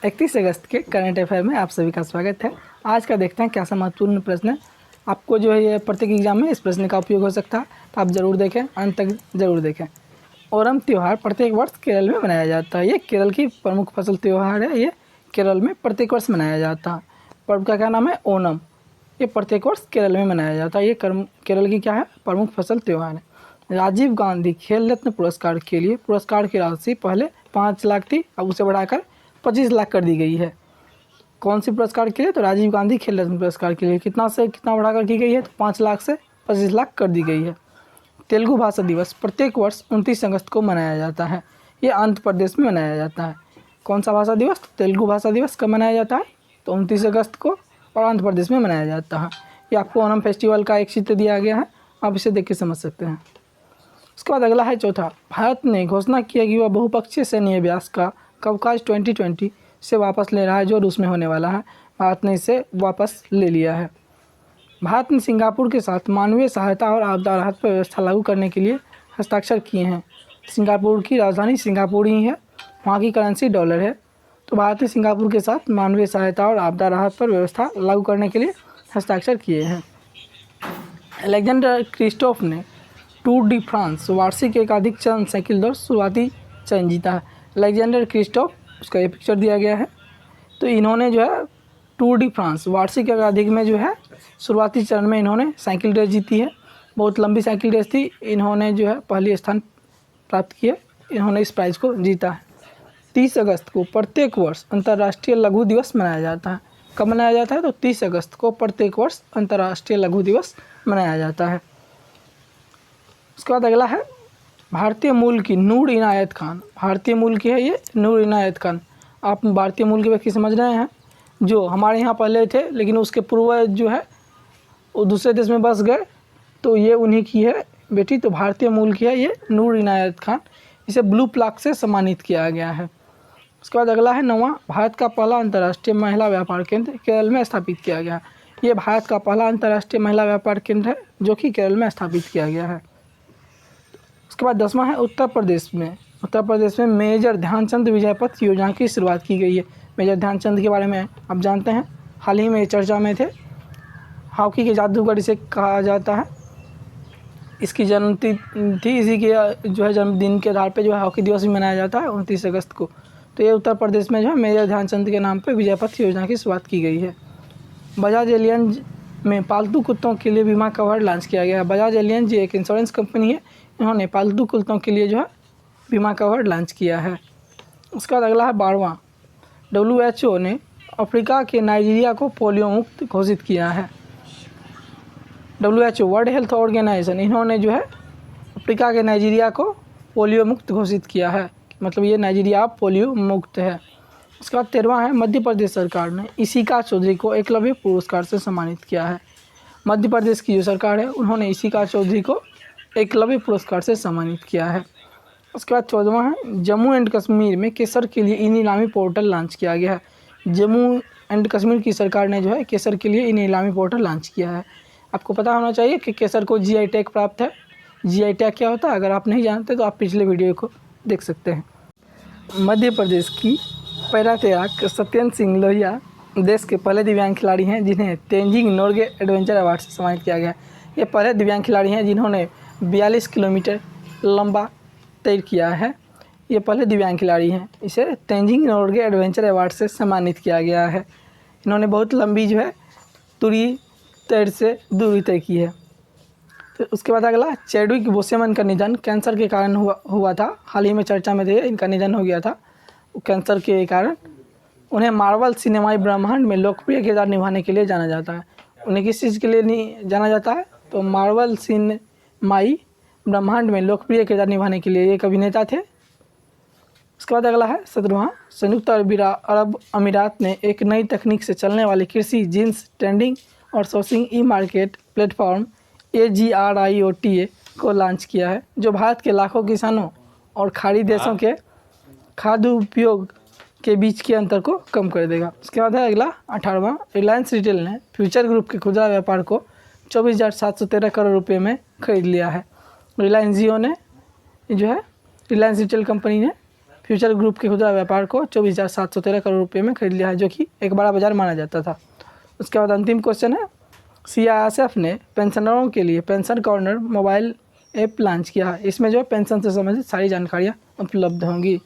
31 अगस्त के current affair में आप सभी का स्वागत है। आज का देखते हैं क्या सा महत्वपूर्ण प्रश्न है। आपको जो है ये प्रत्येक एग्जाम में इस प्रश्न का उपयोग हो सकता है, तो आप ज़रूर देखें, अंत तक ज़रूर देखें। ओणम त्यौहार प्रत्येक वर्ष केरल में मनाया जाता है। ये केरल की प्रमुख फसल त्यौहार है। ये केरल में प्रत्येक वर्ष मनाया जाता है। पर्व का क्या नाम है? ओणम। ये प्रत्येक वर्ष केरल में मनाया जाता है। ये केरल की क्या है? प्रमुख फसल त्यौहार है। राजीव गांधी खेल रत्न पुरस्कार के लिए पुरस्कार की राशि पहले 5 लाख थी, अब उसे बढ़ाकर 25 लाख कर दी गई है। कौन सी पुरस्कार के लिए? तो राजीव गांधी खेल रत्न पुरस्कार के लिए कितना से कितना बढ़ाकर की गई है? तो 5 लाख से 25 लाख कर दी गई है। तेलुगु भाषा दिवस प्रत्येक वर्ष 29 अगस्त को मनाया जाता है। ये आंध्र प्रदेश में मनाया जाता है। कौन सा भाषा दिवस? तेलुगु भाषा दिवस कब मनाया जाता है? तो 29 अगस्त को, और आंध्र प्रदेश में मनाया जाता है। ये आपको ओणम फेस्टिवल का एक चित्र दिया गया है, आप इसे देख के समझ सकते हैं। उसके बाद अगला है चौथा, भारत ने घोषणा किया कि वह बहुपक्षीय सैन्य अभ्यास का कवकाज 2020 से वापस ले रहा है, जो रूस में होने वाला है। भारत ने इसे वापस ले लिया है। भारत ने सिंगापुर के साथ मानवीय सहायता और आपदा राहत व्यवस्था लागू करने के लिए हस्ताक्षर किए हैं। सिंगापुर की राजधानी सिंगापुर ही है, वहाँ की करेंसी डॉलर है। तो भारत ने सिंगापुर के साथ मानवीय सहायता और आपदा राहत पर व्यवस्था लागू करने के लिए हस्ताक्षर किए हैं। अलेक्जेंडर क्रिस्टोफ ने टूर डी फ्रांस वार्षिक एकाधिक चरण साइकिल दौड़ शुरुआती चरण जीता है। अलेक्जेंडर क्रिस्टोफ, उसका ये पिक्चर दिया गया है। तो इन्होंने जो है टूर डी फ्रांस वार्षिक एकाधिक में जो है शुरुआती चरण में इन्होंने साइकिल रेस जीती है। बहुत लंबी साइकिल रेस थी। इन्होंने जो है पहली स्थान प्राप्त किया। इन्होंने इस प्राइज़ को जीता है। 30 अगस्त को प्रत्येक वर्ष अंतर्राष्ट्रीय लघु दिवस मनाया जाता है। कब मनाया जाता है? तो 30 अगस्त को प्रत्येक वर्ष अंतर्राष्ट्रीय लघु दिवस मनाया जाता है। उसके बाद अगला है भारतीय मूल की नूर इनायत खान। भारतीय मूल की है ये नूर इनायत खान। आप भारतीय मूल के व्यक्ति समझ रहे हैं, जो हमारे यहाँ पहले थे लेकिन उसके पूर्वज जो है वो दूसरे देश में बस गए, तो ये उन्हीं की है बेटी। तो भारतीय मूल की है ये नूर इनायत खान। इसे ब्लू प्लाक से सम्मानित किया गया है। उसके बाद अगला है 9वां, भारत का पहला अंतर्राष्ट्रीय महिला व्यापार केंद्र केरल में स्थापित किया गया है। ये भारत का पहला अंतर्राष्ट्रीय महिला व्यापार केंद्र है, जो कि केरल में स्थापित किया गया है। उसके बाद 10वां है उत्तर प्रदेश में मेजर ध्यानचंद विजय पथ योजना की शुरुआत की गई है। मेजर ध्यानचंद के बारे में आप जानते हैं, हाल ही में चर्चा में थे। हॉकी के जादूगर इसे कहा जाता है। इसकी जन्मतिथि थी, इसी के जो है जन्मदिन के आधार पे जो है हॉकी दिवस भी मनाया जाता है 29 अगस्त को। तो ये उत्तर प्रदेश में जो है मेजर ध्यानचंद के नाम पे विजय पथ योजना की शुरुआत की गई है। बजाज एलियंज में पालतू कुत्तों के लिए बीमा कवर लॉन्च किया गया है। बजाज एलियंज एक इंश्योरेंस कंपनी है, इन्होंने पालतू कुत्तों के लिए जो है बीमा कवर लॉन्च किया है। उसके बाद अगला है 12वां, WHO ने अफ्रीका के नाइजीरिया को पोलियो मुक्त घोषित किया है। WHO वर्ल्ड हेल्थ ऑर्गेनाइजेशन, इन्होंने जो है अफ्रीका के नाइजीरिया को पोलियो मुक्त घोषित किया है। मतलब ये नाइजीरिया पोलियो मुक्त है। उसके बाद 13वां है, मध्य प्रदेश सरकार ने इशिका चौधरी को एकलव्य पुरस्कार से सम्मानित किया है। मध्य प्रदेश की जो सरकार है उन्होंने इशिका चौधरी को एकलव्य पुरस्कार से सम्मानित किया है। उसके बाद 14वां है, जम्मू एंड कश्मीर में केसर के लिए ई नीलामी पोर्टल लॉन्च किया गया है। जम्मू एंड कश्मीर की सरकार ने जो है केसर के लिए ई नीलामी पोर्टल लॉन्च किया है। आपको पता होना चाहिए कि केसर को GI टैग प्राप्त है। GI टैग क्या होता है? अगर आप नहीं जानते तो आप पिछले वीडियो को देख सकते हैं। मध्य प्रदेश की पैरा तैराक सत्येंद्र सिंह लोहिया देश के पहले दिव्यांग खिलाड़ी हैं जिन्हें तेंजिंग नोर्गे एडवेंचर अवार्ड से सम्मानित किया गया है। ये पहले दिव्यांग खिलाड़ी हैं जिन्होंने 42 किलोमीटर लंबा तैर किया है। ये पहले दिव्यांग खिलाड़ी हैं। इसे तेंजिंग नोर्गे एडवेंचर अवार्ड से सम्मानित किया गया है। इन्होंने बहुत लंबी जो है तैर से दूरी तय की है। तो उसके बाद अगला, चैडविक बोसेमन का निधन कैंसर के कारण हुआ था। हाल ही में चर्चा में थे, इनका निधन हो गया था कैंसर के कारण। उन्हें मार्वल सिनेमाई ब्रह्मांड में लोकप्रिय किरदार निभाने के लिए जाना जाता है। उन्हें किस चीज़ के लिए नहीं जाना जाता है? तो मार्वल सिनेमाई ब्रह्मांड में लोकप्रिय किरदार निभाने के लिए एक अभिनेता थे। उसके बाद अगला है 17वां, संयुक्त अरब अमीरात ने एक नई तकनीक से चलने वाले कृषि जीन्स ट्रेंडिंग और सोर्सिंग ई-मार्केट प्लेटफॉर्म AGRIOTA को लॉन्च किया है, जो भारत के लाखों किसानों और खाड़ी देशों के खाद्य उपयोग के बीच के अंतर को कम कर देगा। उसके बाद है अगला 18वां, रिलायंस रिटेल ने फ्यूचर ग्रुप के खुदरा व्यापार को 24,713 करोड़ रुपये में खरीद लिया है। रिलायंस जियो ने जो है रिलायंस रिटेल कंपनी ने फ्यूचर ग्रुप के खुदरा व्यापार को 24,713 करोड़ रुपये में खरीद लिया है, जो कि एक बड़ा बाजार माना जाता था। उसके बाद अंतिम क्वेश्चन है, CISF ने पेंशनरों के लिए pension corner mobile app launch किया है। इसमें जो है पेंशन से संबंधित सारी जानकारियाँ उपलब्ध होंगी।